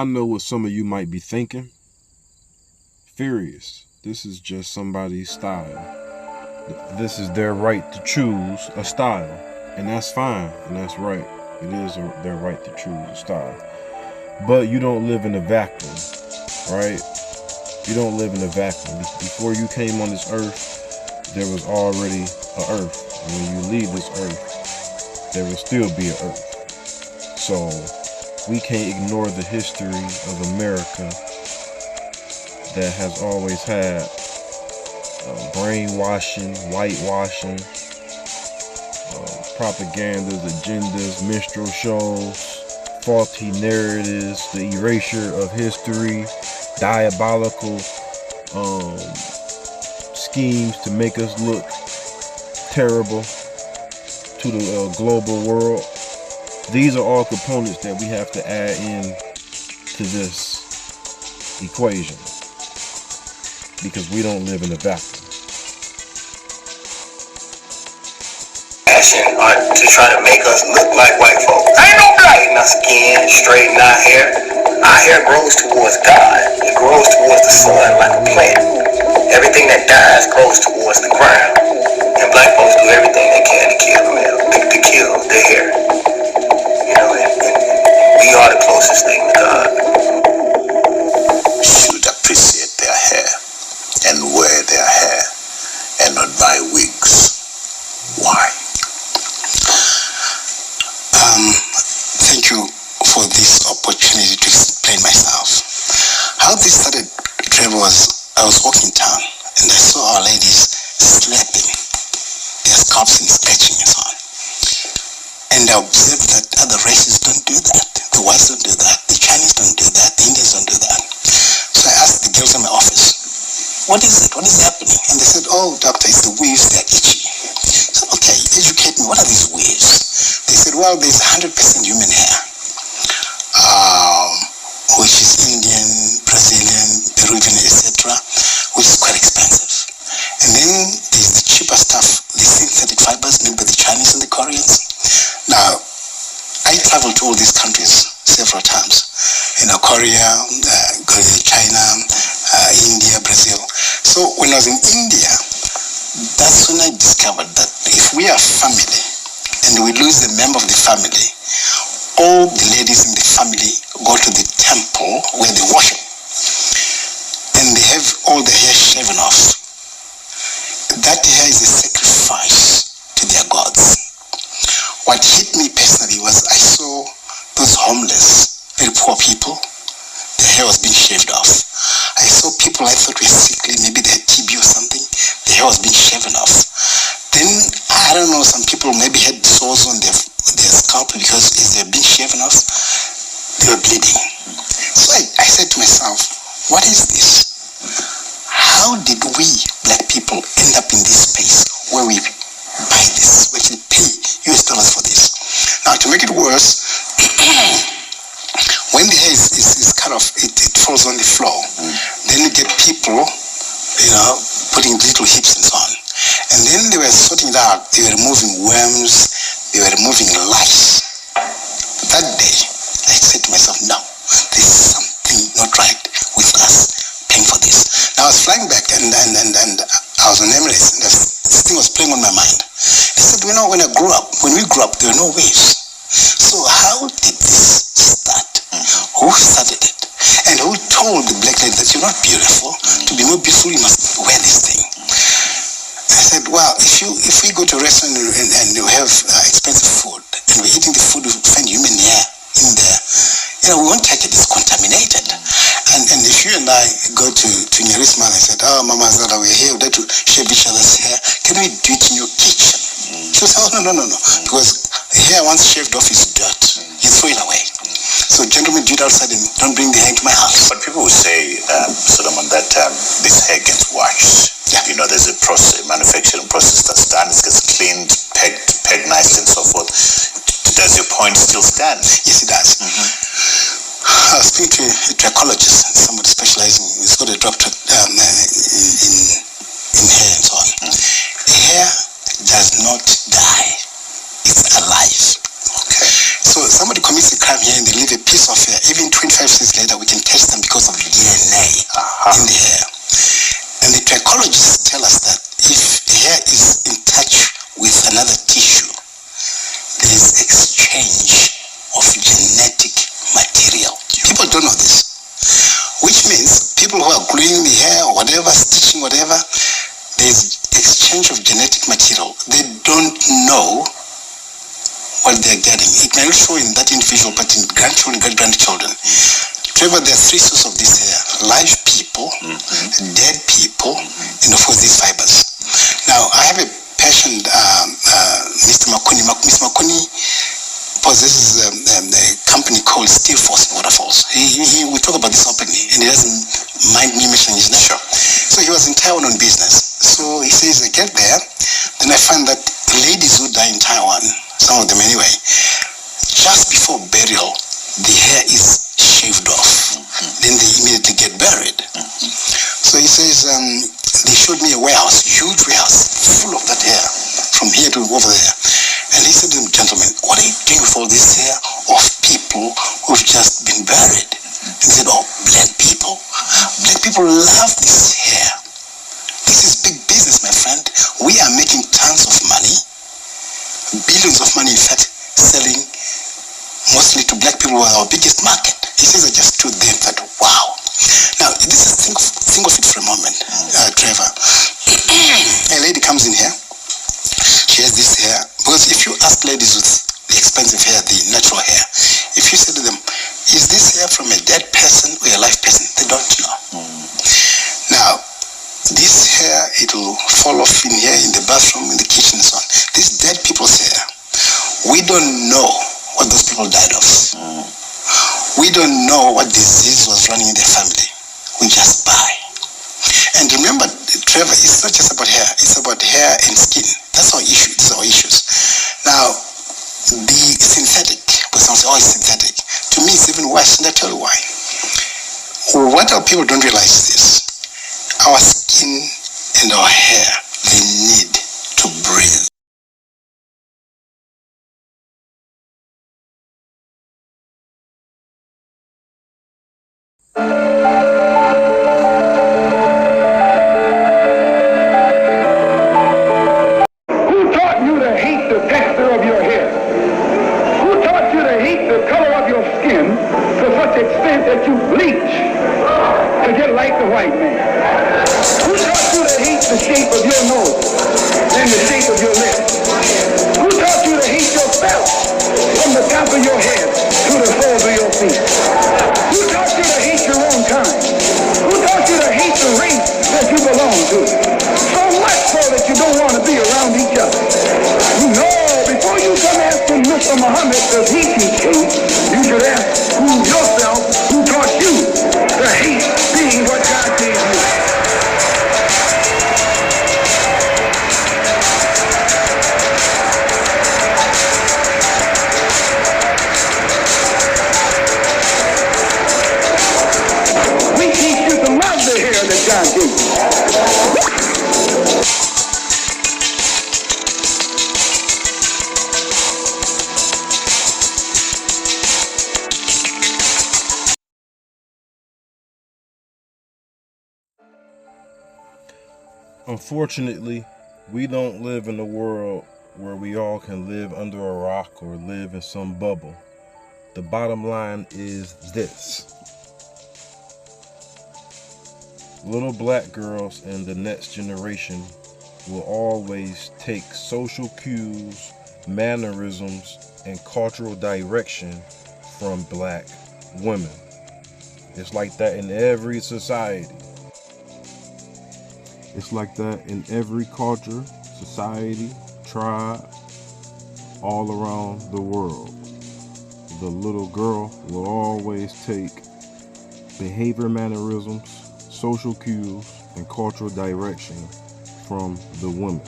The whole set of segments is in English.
I know what some of you might be thinking. Furious. This is just somebody's style. This is their right to choose a style. And that's fine. And that's right. It is their right to choose a style. But you don't live in a vacuum, right? You don't live in a vacuum. Before you came on this earth, there was already an earth. And when you leave this earth, there will still be an earth. So we can't ignore the history of America that has always had brainwashing, whitewashing, propagandas, agendas, minstrel shows, faulty narratives, the erasure of history, diabolical schemes to make us look terrible to the global world. These are all components that we have to add in to this equation, because we don't live in a vacuum. To try to make us look like white folk. Ain't no lighten our skin, straighten our hair. Our hair grows towards God. It grows towards the sun like a plant. Everything that dies grows towards the ground. And black folks do everything they can to kill to kill their hair. You know, and we are the closest thing to God. Should appreciate their hair and wear their hair and not buy wigs. Why? Thank you for this opportunity to explain myself. How this started, Trevor, was I was walking town and I saw our ladies slapping their scalps and scratching and so on. And I observed that other races don't do that. The whites don't do that. The Chinese don't do that. The Indians don't do that. So I asked the girls in my office, what is it? What is happening? And they said, oh, doctor, it's the weaves, they're itchy. I said, okay, educate me. What are these weaves? They said, well, there's 100% human hair, which is Indian, Brazilian, Peruvian, etc., which is quite expensive. And then there's the cheaper stuff, the synthetic fibers made by the Chinese and the Koreans. Now, I traveled to all these countries several times. Korea, China, India, Brazil. So when I was in India, that's when I discovered that if we are family and we lose a member of the family, all the ladies in the family go to the temple where they worship, and they have all the hair shaven off. That hair is a sacrifice to their gods. What hit me personally was I saw those homeless, very poor people, their hair was being shaved off. I saw people I thought were sickly, maybe they had TB or something, their hair was being shaven off. Then, I don't know, some people maybe had sores on their scalp because as they're being shaven off, they were bleeding. So I said to myself, what is this? How did we, black people, end up in this space where we buy this, we actually pay US dollars for this? Now, to make it worse, when the hair is cut off, it falls on the floor. Then you get people, putting little hips and so on. And then they were sorting it out. They were removing worms. They were removing lice. That day, I said to myself, no, there's something not right with us paying for this. Now I was flying back and I was on Emirates, and this thing was playing on my mind. I said, when we grew up, there were no waves. So how did this start? Who started it? And who told the black lady that you're not beautiful? To be more beautiful, you must wear this thing. I said, well, if we go to a restaurant and we have expensive food, and we're eating the food, we find human hair in there, we won't take it, it's contaminated. And if you and I go to Nyeri's mother and said, oh, Mama Zara, we're here, we'd like to shave each other's hair, can we do it in your kitchen? She would say, oh, no, because the hair once shaved off is dirt, you throw it away. So gentlemen, do it outside and don't bring the hair into my house. But people will say, Solomon, that this hair gets washed. Yeah. There's a process, manufacturing process that's done. It gets cleaned, pegged nice and so forth. Does your point still stand? Yes, it does. I was speaking to a trachologist, somebody specializing, he's got a doctorate in hair and so on. The hair does not die. It's alive. Okay. So somebody commits commits a crime here and they leave a piece of hair, even 25 years later, we can test them because of DNA in the hair. And the trichologists tell us that if hair is in touch with another tissue, there is exchange of genetic material. People don't know this. Which means people who are gluing the hair or whatever, stitching whatever, there's exchange of genetic material. They don't know what they're getting. It may not show in that individual, but in grandchildren, great-grandchildren. Trevor, there are three sources of this hair: live people, dead people, and of course these fibers. Now, I have a patient, Mr. Makuni. Mr. Makuni possesses a company called Steel Force Waterfalls. We talk about this openly, and he doesn't mind me mentioning his name. Sure. So he was in Taiwan on business. So he says, I get there, then I find that ladies who die in Taiwan, some of them anyway, just before burial, the hair is shaved off. Then they immediately get buried. So he says, they showed me a warehouse, huge warehouse, full of that hair, from here to over there. And he said to them, gentlemen, what are you doing with all this hair of people who've just been buried? And he said, oh, black people. Black people love this hair. This is big business, my friend. We are making tons of money, billions of money, in fact, selling mostly to black people, who are our biggest market. He says, I just stood there and thought, wow. Now, this is, think of it for a moment, Trevor. A lady comes in here. She has this hair. Because if you ask ladies with the expensive hair, the natural hair, if you say to them, is this hair from a dead person or a live person? They don't know. Now, this hair, it will fall off in here, in the bathroom, in the kitchen, and so on. This dead people's hair, we don't know what those people died of. We don't know what disease was running in their family. We just buy. And remember, Trevor, it's not just about hair. It's about hair and skin. That's our issue. These are our issues. Now, the synthetic, because someone say, oh, it's synthetic. To me, it's even worse, and I tell you why. What our people don't realize is this. Our skin and our hair, they need to breathe. Extent that you bleach to get like the white man. Who taught you to hate the shape of your nose and the shape of your lips? Who taught you to hate yourself from the top of your head to the soles of your feet? Who taught you to hate your own kind? Who taught you to hate the race that you belong to? So much so that you don't want to be around each other. No, before you come asking Mr. Muhammad does he teach hate, you should ask yourself who taught you to hate being what God gave you. We teach you to love the hair that God gave you. Unfortunately, we don't live in a world where we all can live under a rock or live in some bubble. The bottom line is this. Little black girls in the next generation will always take social cues, mannerisms, and cultural direction from black women. It's like that in every society. It's like that in every culture, society, tribe, all around the world. The little girl will always take behavior mannerisms, social cues, and cultural direction from the women.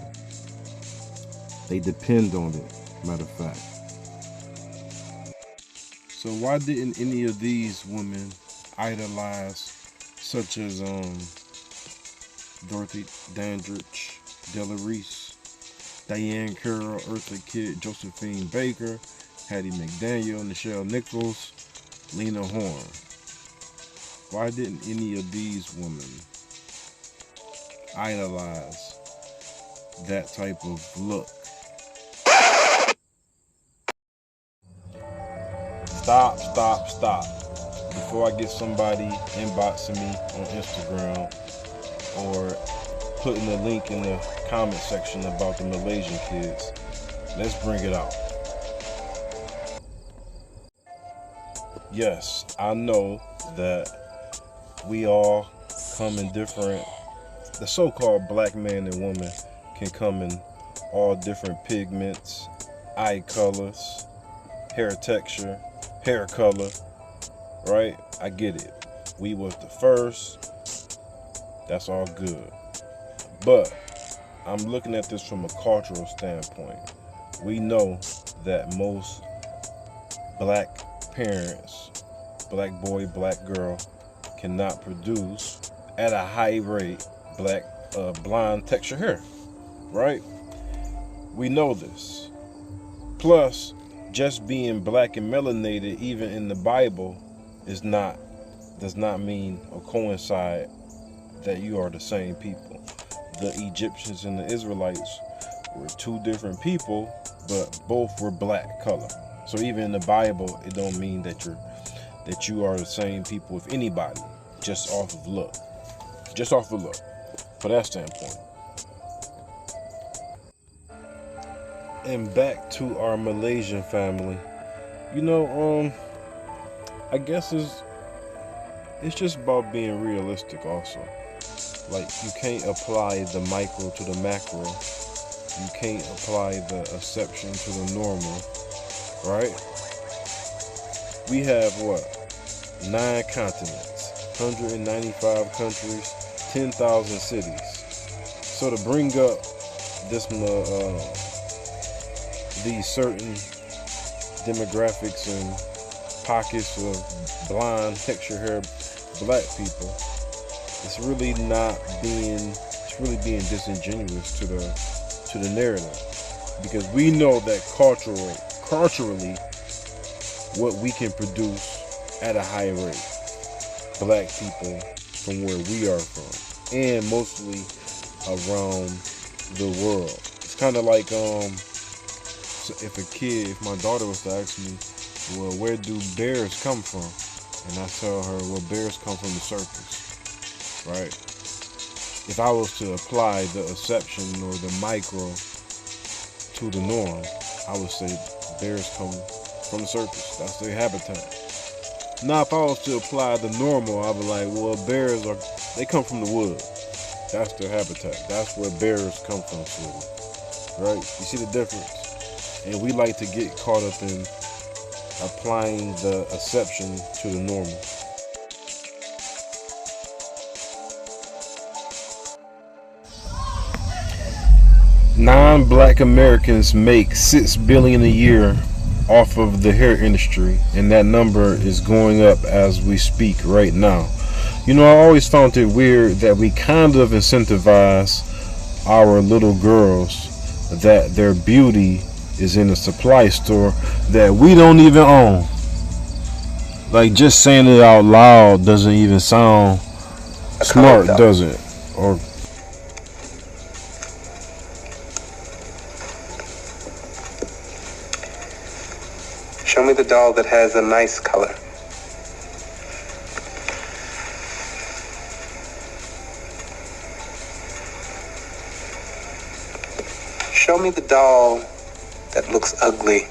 They depend on it, matter of fact. So why didn't any of these women idolize, such as Dorothy Dandridge, Della Reese, Diane Carroll, Eartha Kitt, Josephine Baker, Hattie McDaniel, Nichelle Nichols, Lena Horne. Why didn't any of these women idolize that type of look? Stop. Before I get somebody inboxing me on Instagram or putting a link in the comment section about the Malaysian kids, let's bring it out. Yes, I know that we all come in different, the so-called black man and woman can come in all different pigments, eye colors, hair texture, hair color, right? I get it. We was the first. That's all good. But I'm looking at this from a cultural standpoint. We know that most black parents, black boy, black girl, cannot produce at a high rate black blonde texture hair, right? We know this. Plus, just being black and melanated, even in the Bible, does not mean or coincide that you are the same people. The Egyptians and the Israelites were two different people, but both were black color. So even in the Bible, it don't mean that you are the same people with anybody, just off of look. Just off of look, from that standpoint. And back to our Malaysian family. I guess it's just about being realistic also. Like, you can't apply the micro to the macro. You can't apply the exception to the normal, right? We have what? 9 continents, 195 countries, 10,000 cities. So to bring up these certain demographics and pockets of blonde texture hair black people, it's really being disingenuous to the narrative, because we know that culturally what we can produce at a high rate, black people from where we are from, and mostly around the world. It's kind of like so if my daughter was to ask me, well, where do bears come from? And I tell her, well, bears come from the circus, right? If I was to apply the exception or the micro to the norm, I would say bears come from the circus. That's their habitat. Now, if I was to apply the normal, I would be like, well, they come from the wood. That's their habitat. That's where bears come from, sweetie. Right? You see the difference? And we like to get caught up in applying the exception to the normal. Non-black Americans make $6 billion a year off of the hair industry, and that number is going up as we speak right now. I always found it weird that we kind of incentivize our little girls that their beauty is in a supply store that we don't even own. Like, just saying it out loud doesn't even sound smart, does it? Or show me the doll that has a nice color. Show me the doll that looks ugly.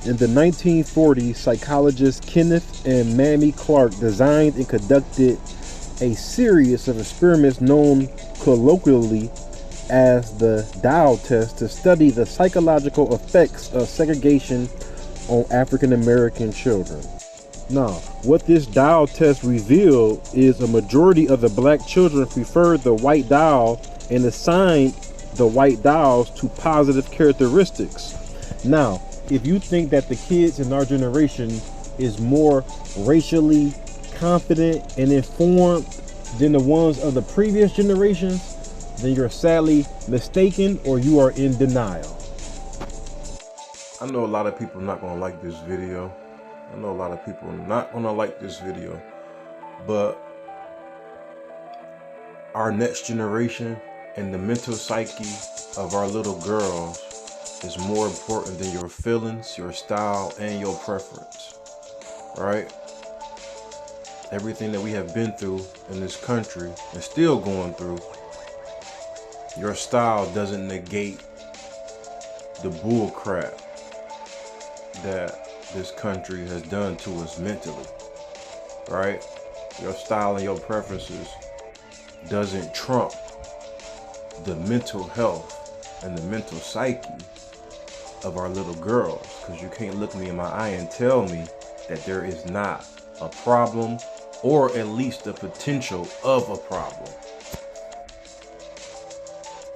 In the 1940s, psychologists Kenneth and Mamie Clark designed and conducted a series of experiments known colloquially as the Dow test to study the psychological effects of segregation on African American children. Now, what this Dow test revealed is a majority of the black children preferred the white doll and assigned the white dolls to positive characteristics. Now, if you think that the kids in our generation is more racially confident and informed than the ones of the previous generations, then you're sadly mistaken, or you are in denial. I know a lot of people are not gonna like this video. I know a lot of people are not gonna like this video, but our next generation and the mental psyche of our little girls is more important than your feelings, your style, and your preference, right? Everything that we have been through in this country and still going through, your style doesn't negate the bull crap that this country has done to us mentally, right? Your style and your preferences doesn't trump the mental health and the mental psyche of our little girls, because you can't look me in my eye and tell me that there is not a problem, or at least the potential of a problem.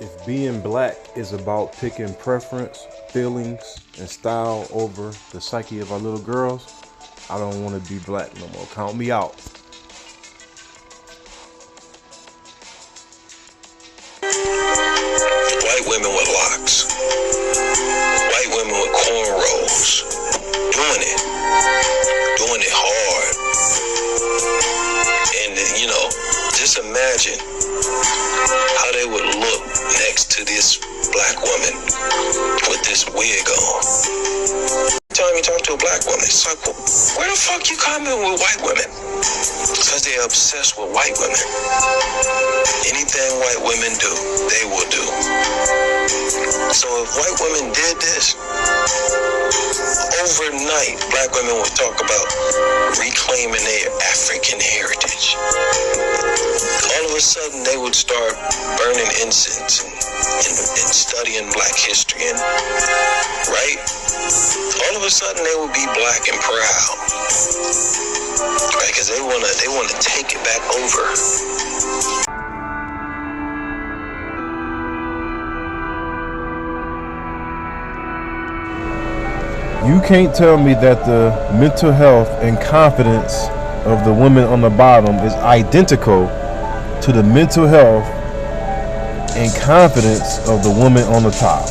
If being black is about picking preference, feelings, and style over the psyche of our little girls, I don't want to be black no more. Count me out. White women with locks. White women with cornrows. Doing it hard. And you know, just imagine how they would look next to this black woman with this wig on. Time you talk to a black woman, it's like, well, where the fuck you coming with white women? Because they're obsessed with white women. Anything white women do, they will do. So if white women did this, overnight, black women would talk about reclaiming their African heritage. All of a sudden, they would start burning incense and studying black history, and right? All of a sudden, they would be black and proud, right? Because they wanna take it back over. You can't tell me that the mental health and confidence of the women on the bottom is identical to the mental health and confidence of the woman on the top.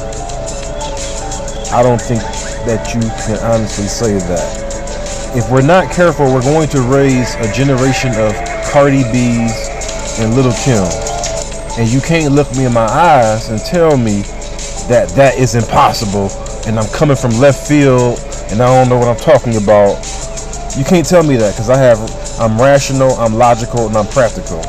I don't think that you can honestly say that. If we're not careful, we're going to raise a generation of Cardi B's and Little Kims. And you can't look me in my eyes and tell me that that is impossible and I'm coming from left field and I don't know what I'm talking about. You can't tell me that, because I'm rational, I'm logical, and I'm practical.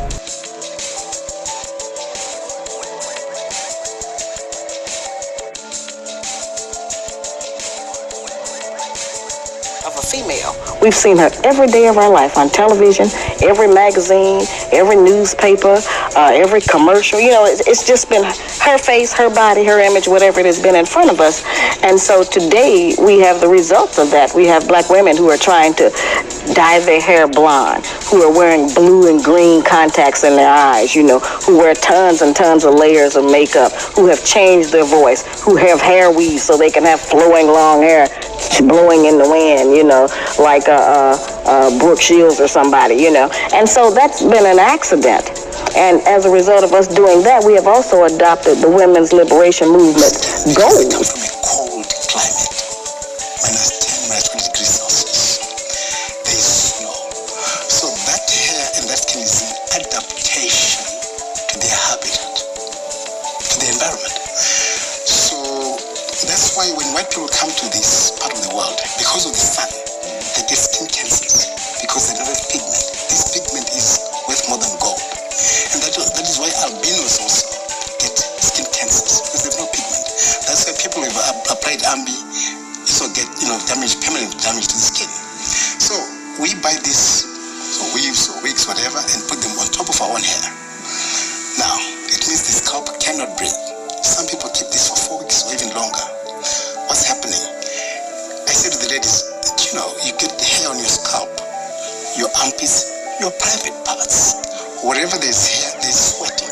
Of a female. We've seen her every day of our life on television, every magazine, every newspaper, every commercial. You know, it's just been her face, her body, her image, whatever it has been in front of us. And so today we have the results of that. We have black women who are trying to dye their hair blonde, who are wearing blue and green contacts in their eyes, you know, who wear tons and tons of layers of makeup, who have changed their voice, who have hair weaves so they can have flowing long hair blowing in the wind, you know, like Brooke Shields or somebody, you know. And so that's been an accident. And as a result of us doing that, we have also adopted the women's liberation movement goals. Come from a cold climate, -10, -20 degrees Celsius. There is snow. So that hair and that skin is an adaptation to their habitat, to the environment. So that's why when white people come to this part of the world, because of the sun, they get skin cancers because they don't have pigment. This pigment is worth more than gold. And that is why albinos also get skin cancers, because they have no pigment. That's why people who have applied Ambi also get, you know, permanent damage to the skin. So we buy this, so weaves or wigs, whatever, and put them on top of our own hair. Now, it means the scalp cannot breathe. Some people keep this for 4 weeks or even longer. What's happening? I said to the ladies, you know, you get the hair on your scalp, your armpits, your private parts. Wherever there's hair, there's sweating.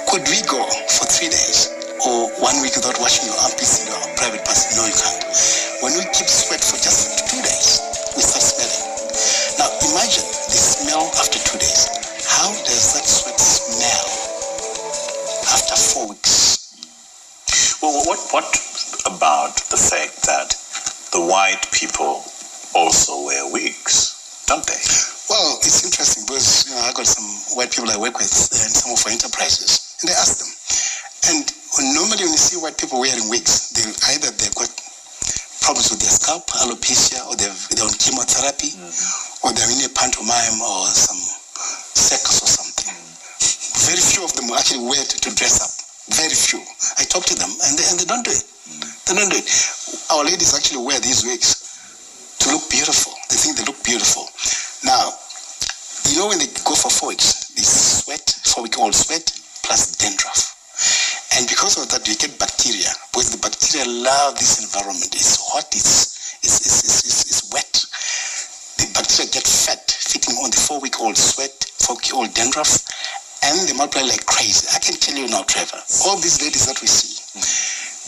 Could we go for 3 days or 1 week without washing your armpits in your private parts. No, you can't. When we keep sweat for just 2 days, we start smelling. Now imagine the smell after 2 days. How does that sweat smell after 4 weeks? Well, what about the fact that the white people also wear wigs, don't they? Well, it's interesting because I got some white people I work with in some of our enterprises, and I ask them. And normally when you see white people wearing wigs, either they've got problems with their scalp, alopecia, or they're on chemotherapy, or they're in a pantomime or some circus or something. Very few of them actually wear it to dress up. Very few. I talk to them and they don't do it. They don't do it. Our ladies actually wear these wigs to look beautiful. They think they look beautiful. Now, you know when they go for 4 weeks, it's sweat, 4-week-old sweat, plus dandruff. And because of that, you get bacteria. Because the bacteria love this environment. It's hot, it's wet. The bacteria get fat, feeding on the 4-week-old sweat, 4-week-old dandruff, and they multiply like crazy. I can tell you now, Trevor, all these ladies that we see,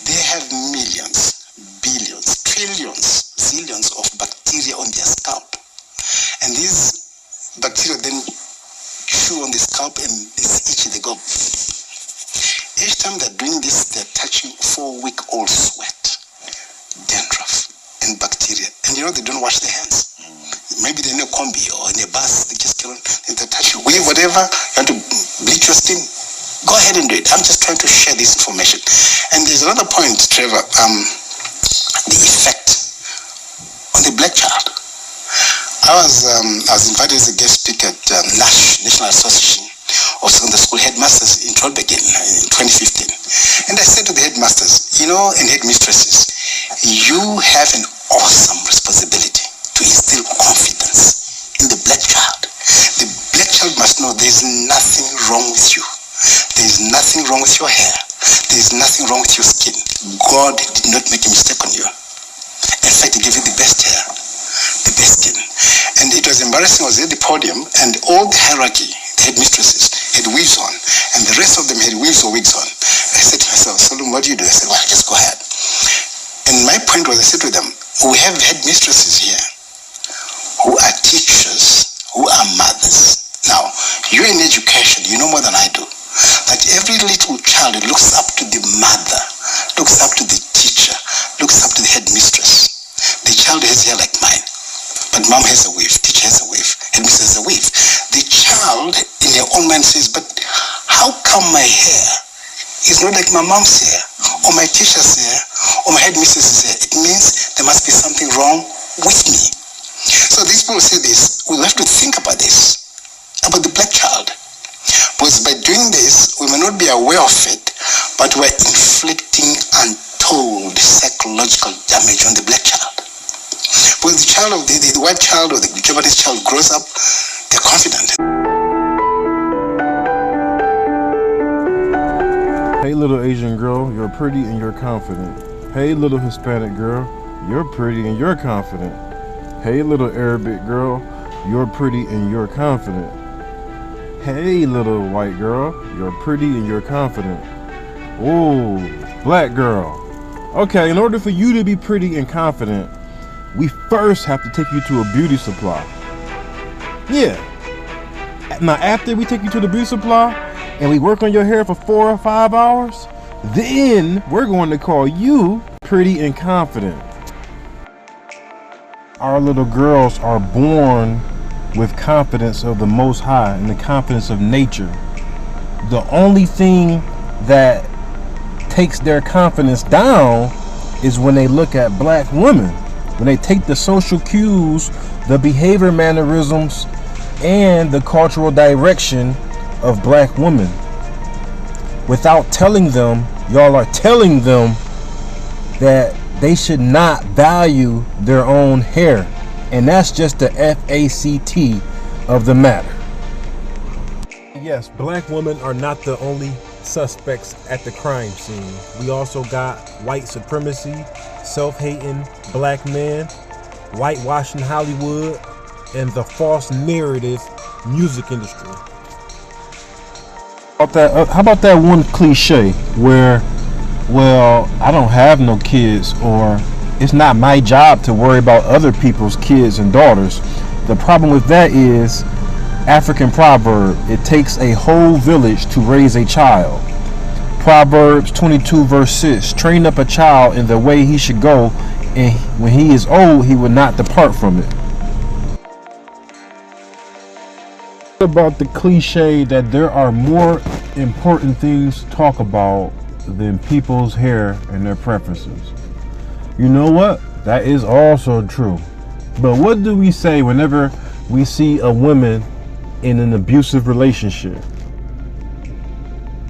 they have millions, billions, trillions, zillions of bacteria on their scalp. And these bacteria then chew on the scalp and it's itchy, they go. Each time they're doing this, they're touching 4-week-old sweat, dandruff, and bacteria. And they don't wash their hands. Maybe they're in a combi or in a bus, they just get on, they touch you. Whatever, you want to bleach your skin, go ahead and do it. I'm just trying to share this information. And there's another point, Trevor, the effect on the black child. I was invited as a guest speaker at NASH, National Association of Secondary School Headmasters in Trollbæk in 2015. And I said to the headmasters, and headmistresses, you have an awesome responsibility to instill confidence in the black child. The black child must know there's nothing wrong with you. There's nothing wrong with your hair. There's nothing wrong with your skin. God did not make a mistake on you. In fact, He gave you the best hair, the best skin. And it was embarrassing. I was at the podium and all the hierarchy, the headmistresses, had wigs on, and the rest of them had wigs or wigs on. I said to myself, Solomon, what do you do? I said, well, just go ahead. And my point was, I said to them, we have headmistresses here who are teachers, who are mothers. Now, you're in education, you know more than I do, that every little child looks up to the mother, looks up to the teacher, looks up to the headmistress. The child has hair like mine, but mom has a weave, teacher has a weave, headmistress has a weave. The child in their own mind says, but how come my hair is not like my mom's hair, or my teacher's hair, or my headmistress's hair? It means there must be something wrong with me. So these people say this, we have to think about this, about the black child. Because by doing this, we may not be aware of it, but we're inflicting untold psychological damage on the black child. Because the child of the white child or the Japanese child grows up, they're confident. Hey little Asian girl, you're pretty and you're confident. Hey little Hispanic girl, you're pretty and you're confident. Hey little Arabic girl, you're pretty and you're confident. Hey little white girl, you're pretty and you're confident. Ooh, black girl. Okay, in order for you to be pretty and confident, we first have to take you to a beauty supply. Yeah. Now after we take you to the beauty supply and we work on your hair for 4 or 5 hours, then we're going to call you pretty and confident. Our little girls are born with confidence of the Most High and the confidence of nature. The only thing that takes their confidence down is when they look at black women. When they take the social cues, the behavior mannerisms, and the cultural direction of black women. Without telling them, y'all are telling them that they should not value their own hair. And that's just the FACT of the matter. Yes, black women are not the only suspects at the crime scene. We also got white supremacy, self-hating black men, whitewashing Hollywood, and the false narrative music industry. How about that one cliche where well, I don't have no kids, or it's not my job to worry about other people's kids and daughters. The problem with that is African proverb, it takes a whole village to raise a child. Proverbs 22 verse 6, train up a child in the way he should go, and when he is old, he will not depart from it. About the cliche that there are more important things to talk about than people's hair and their preferences. You know what? That is also true. But what do we say whenever we see a woman in an abusive relationship?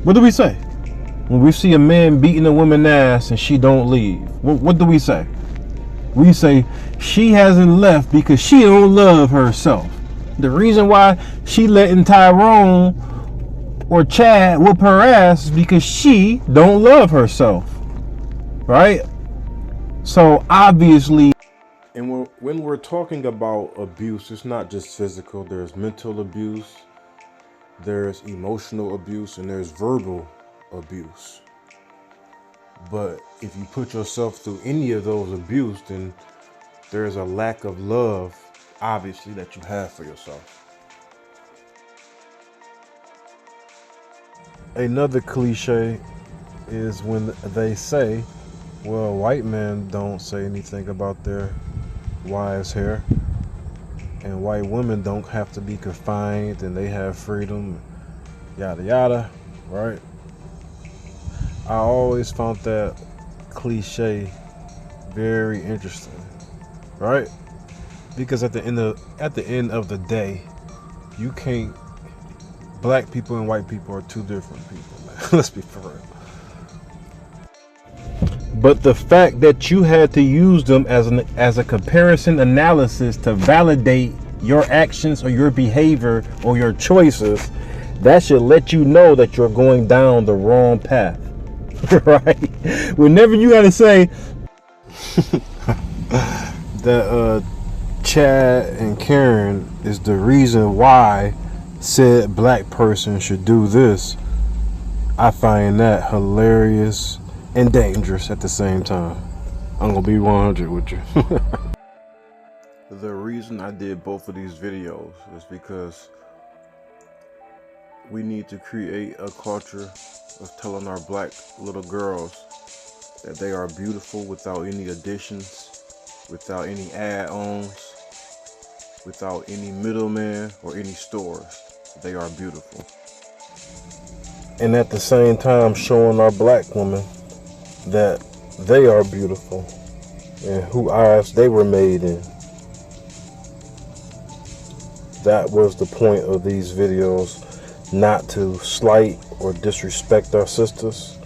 What do we say? When we see a man beating a woman's ass and she don't leave, what do we say? We say she hasn't left because she don't love herself. The reason why she letting Tyrone or Chad whoop her ass is because she don't love herself, right? So obviously, and when we're talking about abuse, it's not just physical. There's mental abuse, there's emotional abuse, and there's verbal abuse. But if you put yourself through any of those abuse, then there's a lack of love, obviously, that you have for yourself. Another cliche is when they say, well, white men don't say anything about their wives' hair, and white women don't have to be confined and they have freedom, yada yada, right? I always found that cliche very interesting, right? Because at the end of the day, you can't. Black people and white people are two different people, man. Let's be for real. But the fact that you had to use them as a comparison analysis to validate your actions or your behavior or your choices, that should let you know that you're going down the wrong path. Right? Whenever you gotta say that Chad and Karen is the reason why said black person should do this, I find that hilarious and dangerous at the same time. I'm gonna be 100 with you. The reason I did both of these videos is because we need to create a culture of telling our black little girls that they are beautiful without any additions, without any add-ons, without any middleman or any stores. They are beautiful. And at the same time showing our black women that they are beautiful and who eyes they were made in. That was the point of these videos, not to slight or disrespect our sisters.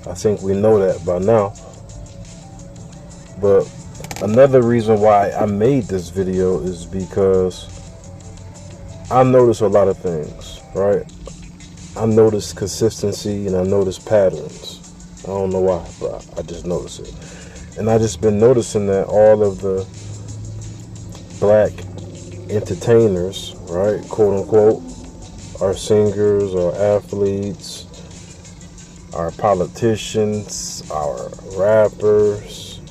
I think we know that by now. But another reason why I made this video is because I notice a lot of things, right? I notice consistency and I notice patterns. I don't know why, but I just notice it. And I just been noticing that all of the black entertainers, right, quote unquote, our singers, our athletes, our politicians, our rappers,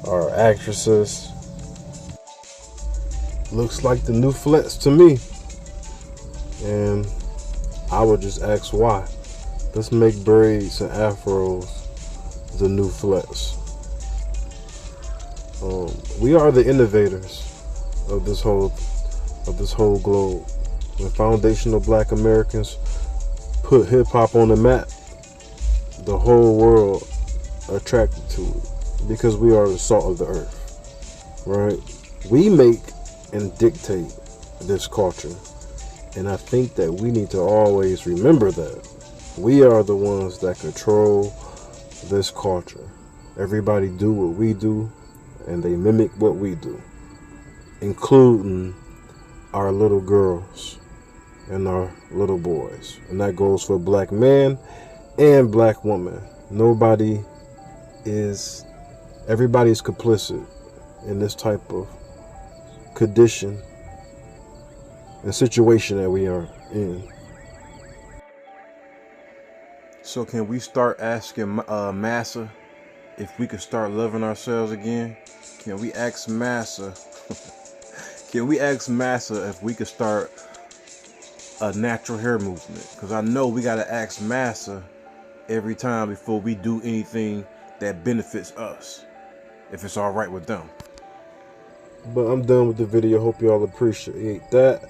our actresses, looks like the new flex to me. And I would just ask why. Let's make braids and afros the new flex. We are the innovators of this whole globe. When foundational black Americans put hip-hop on the map, the whole world attracted to it because we are the salt of the earth, right? We make and dictate this culture, and I think that we need to always remember that we are the ones that control this culture. Everybody do what we do and they mimic what we do, including our little girls and our little boys. And that goes for black men and black women. Everybody's complicit in this type of condition and situation that we are in. So can we start asking Massa if we could start loving ourselves again? Can we ask Massa? Can we ask Massa if we could start a natural hair movement? Because I know we gotta ask Massa every time before we do anything that benefits us, if it's all right with them. But I'm done with the video. Hope y'all appreciate that.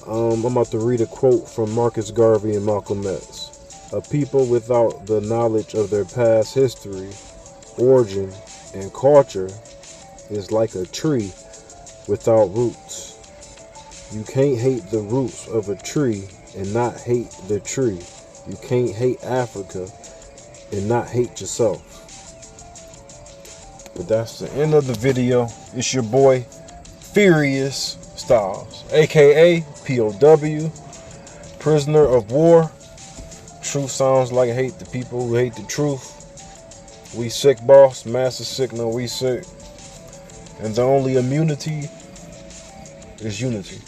I'm about to read a quote from Marcus Garvey and Malcolm X. A people without the knowledge of their past history, origin, and culture is like a tree without roots. You can't hate the roots of a tree and not hate the tree. You can't hate Africa and not hate yourself. But that's the end of the video. It's your boy, Furious Styles, aka POW, prisoner of war. Truth sounds like hate to people who hate the truth. We sick, boss. Massa sick, no, we sick. And the only immunity is unity.